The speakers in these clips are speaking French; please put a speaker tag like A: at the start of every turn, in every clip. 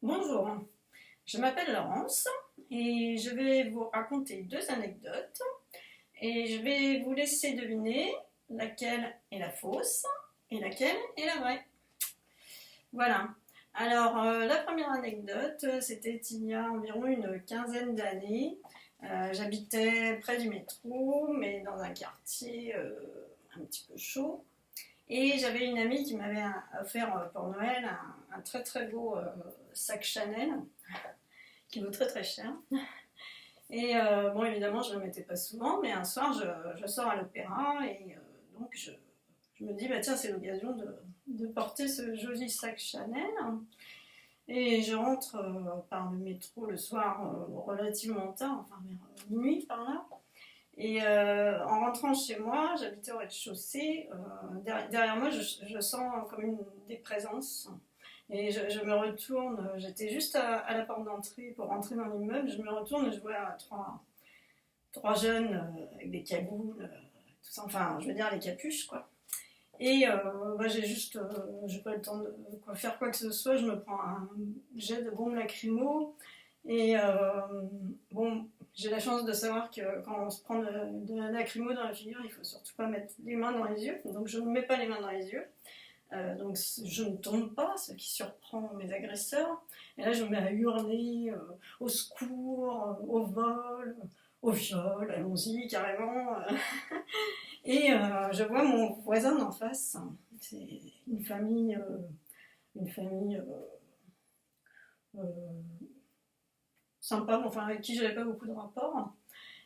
A: Bonjour, je m'appelle Laurence et je vais vous raconter deux anecdotes et je vais vous laisser deviner laquelle est la fausse et laquelle est la vraie. Voilà. Alors, la première anecdote, c'était il y a environ une quinzaine d'années. J'habitais près du métro, mais dans un quartier un petit peu chaud. Et j'avais une amie qui m'avait offert pour Noël un très très beau sac Chanel qui vaut très très cher. Et bon, évidemment, je ne le mettais pas souvent, mais un soir, je sors à l'opéra et donc je me dis, bah tiens, c'est l'occasion de porter ce joli sac Chanel. Et je rentre par le métro le soir relativement tard, enfin vers minuit par là. Et en rentrant chez moi, j'habitais au rez-de-chaussée. Derrière moi, je sens comme des présences. Et je me retourne, j'étais juste à la porte d'entrée pour rentrer dans l'immeuble. Je me retourne et je vois trois jeunes avec des cagoules, tout ça, enfin, je veux dire les capuches, quoi. Et bah, j'ai pas le temps de faire quoi que ce soit. Je me prends un jet de bombe lacrymo. Et bon, j'ai la chance de savoir que quand on se prend de la lacrymo dans la figure, il faut surtout pas mettre les mains dans les yeux. Donc je ne mets pas les mains dans les yeux. Donc je ne tombe pas, ce qui surprend mes agresseurs. Et là, je me mets à hurler au secours, au vol, au viol, allons-y carrément. Et je vois mon voisin d'en face. C'est une famille euh, sympa, enfin avec qui j'avais pas beaucoup de rapport,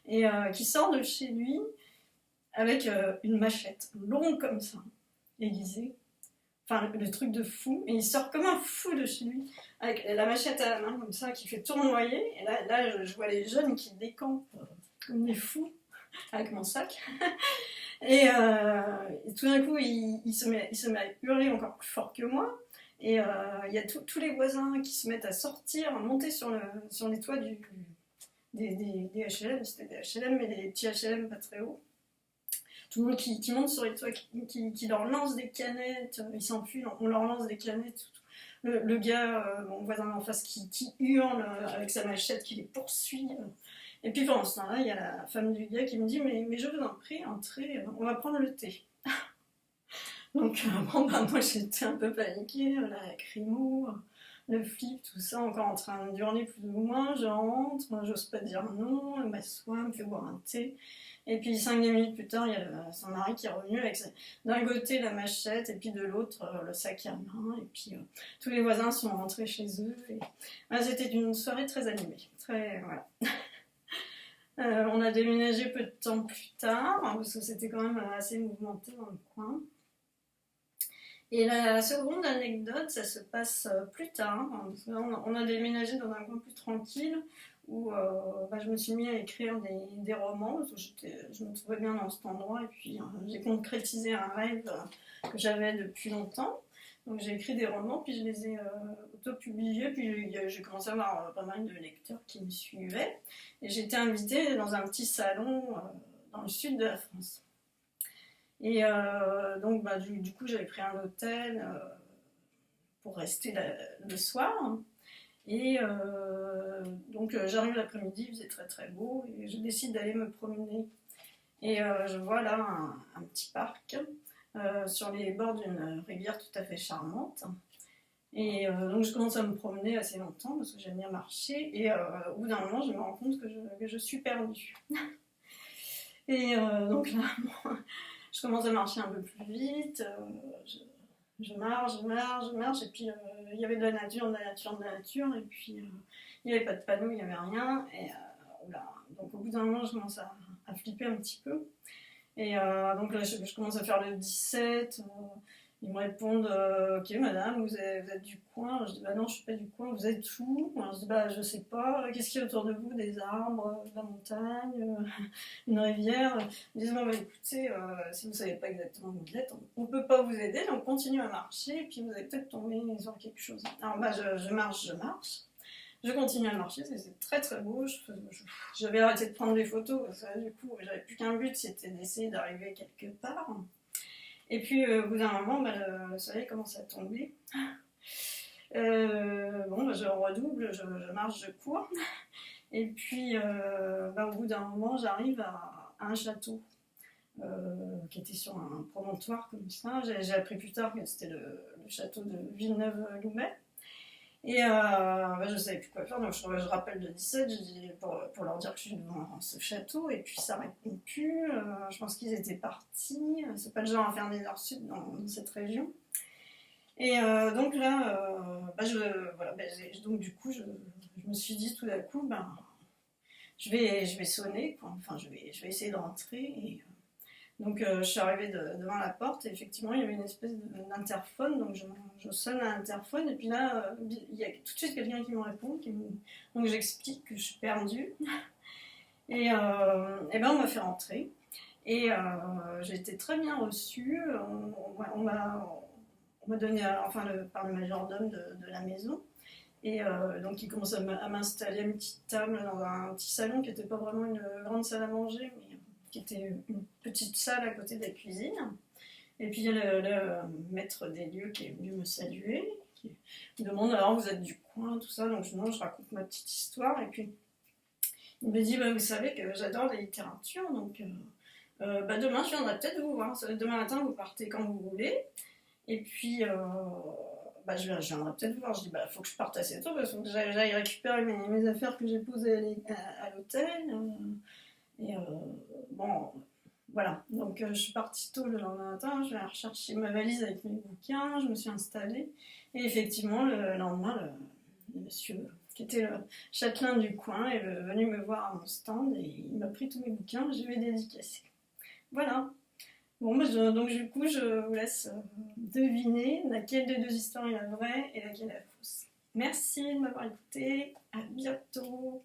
A: et qui sort de chez lui avec une machette longue comme ça, aiguisée. Enfin, le truc de fou. Et il sort comme un fou de chez lui, avec la machette à la main, comme ça, qui fait tournoyer. Et là je vois les jeunes qui décampent comme des fous, avec mon sac. Et tout d'un coup, il se met à hurler encore plus fort que moi. Et il y a tous les voisins qui se mettent à sortir, à monter sur les toits des HLM. C'était des HLM, mais des petits HLM pas très hauts. Tout le monde qui monte sur les toits, qui leur lance des canettes, ils s'enfuient, on leur lance des canettes. Le gars, mon voisin d'en face, qui hurle avec sa machette, qui les poursuit. Et puis pendant ce temps-là, il y a la femme du gars qui me dit mais je vous en prie, entrez, on va prendre le thé. Donc bon, bah, moi j'étais un peu paniquée, la lacrymo, le flip, tout ça, encore en train de hurler plus ou moins. Je rentre, moi j'ose pas dire non, elle m'assoit, me fait boire un thé. Et puis 5 minutes plus tard, il y a son mari qui est revenu avec d'un côté la machette et puis de l'autre le sac à main. Et puis tous les voisins sont rentrés chez eux. Et c'était une soirée très animée. Très, voilà. On a déménagé peu de temps plus tard, hein, parce que c'était quand même assez mouvementé dans le coin. Et la seconde anecdote, ça se passe plus tard. On a déménagé dans un coin plus tranquille où je me suis mis à écrire des romans, parce que je me trouvais bien dans cet endroit, et puis j'ai concrétisé un rêve que j'avais depuis longtemps. Donc j'ai écrit des romans, puis je les ai auto-publiés, puis j'ai commencé à avoir pas mal de lecteurs qui me suivaient. Et j'ai été invitée dans un petit salon dans le sud de la France. Et donc du coup j'avais pris un hôtel pour rester le soir. Et donc j'arrive l'après-midi, il faisait très très beau, et je décide d'aller me promener. Et je vois là un petit parc sur les bords d'une rivière tout à fait charmante. Et donc je commence à me promener assez longtemps parce que j'aime bien marcher. Et au bout d'un moment, je me rends compte que je suis perdue. Et donc là, bon, je commence à marcher un peu plus vite. Je marche. Et puis il y avait de la nature. Et puis il n'y avait pas de panneau, il n'y avait rien. Et oula. Donc au bout d'un moment, je commence à flipper un petit peu. Et donc là, je commence à faire le 17. Ils me répondent ok madame, vous êtes du coin. Je dis bah non, je suis pas du coin, vous êtes où? Alors, je dis bah je sais pas, qu'est-ce qu'il y a autour de vous? Des arbres, de la montagne, une rivière. Ils disent bon bah écoutez, si vous savez pas exactement où vous êtes, on peut pas vous aider, donc continue à marcher, et puis vous allez peut-être tomber sur quelque chose. Alors bah je marche. Je continue à marcher, c'est très très beau. J'avais arrêté de prendre des photos parce que du coup j'avais plus qu'un but, c'était d'essayer d'arriver quelque part. Et puis au bout d'un moment, le soleil commence à tomber. Bon, je redouble, je marche, je cours. Et puis, au bout d'un moment, j'arrive à un château qui était sur un promontoire comme ça. J'ai appris plus tard que c'était le château de Villeneuve-Loubet. Et je savais plus quoi faire, donc je rappelle de 17 pour leur dire que je suis devant ce château, et puis ça répond plus. Je pense qu'ils étaient partis. C'est pas le genre à faire des nord-sud dans cette région. Et donc là, donc du coup, je me suis dit tout d'un coup, je vais sonner, quoi. Enfin, je vais essayer de rentrer. Et, donc je suis arrivée devant la porte et effectivement il y avait une espèce d'interphone, donc je sonne à l'interphone et puis là il y a tout de suite quelqu'un qui me répond, donc j'explique que je suis perdue et on m'a fait rentrer et j'ai été très bien reçue, on m'a donné par le majordome de la maison. Et donc il commence à m'installer une petite table dans un petit salon qui n'était pas vraiment une grande salle à manger, mais qui était une petite salle à côté de la cuisine. Et puis il y a le maître des lieux qui est venu me saluer, qui me demande alors vous êtes du coin, tout ça. Donc je raconte ma petite histoire. Et puis il me dit vous savez que j'adore la littérature, donc demain je viendrai peut-être vous voir. Demain matin vous partez quand vous voulez. Et puis je viendrai peut-être vous voir. Je dis faut que je parte assez tôt parce que j'aille récupérer mes affaires que j'ai posées à l'hôtel. Et voilà. Donc je suis partie tôt le lendemain matin, je vais rechercher ma valise avec mes bouquins, je me suis installée. Et effectivement, le lendemain, le monsieur qui était le châtelain du coin est venu me voir à mon stand et il m'a pris tous mes bouquins, je lui ai dédicacé. Voilà. Bon, donc du coup, je vous laisse deviner laquelle des deux histoires est la vraie et laquelle est la fausse. Merci de m'avoir écouté. À bientôt.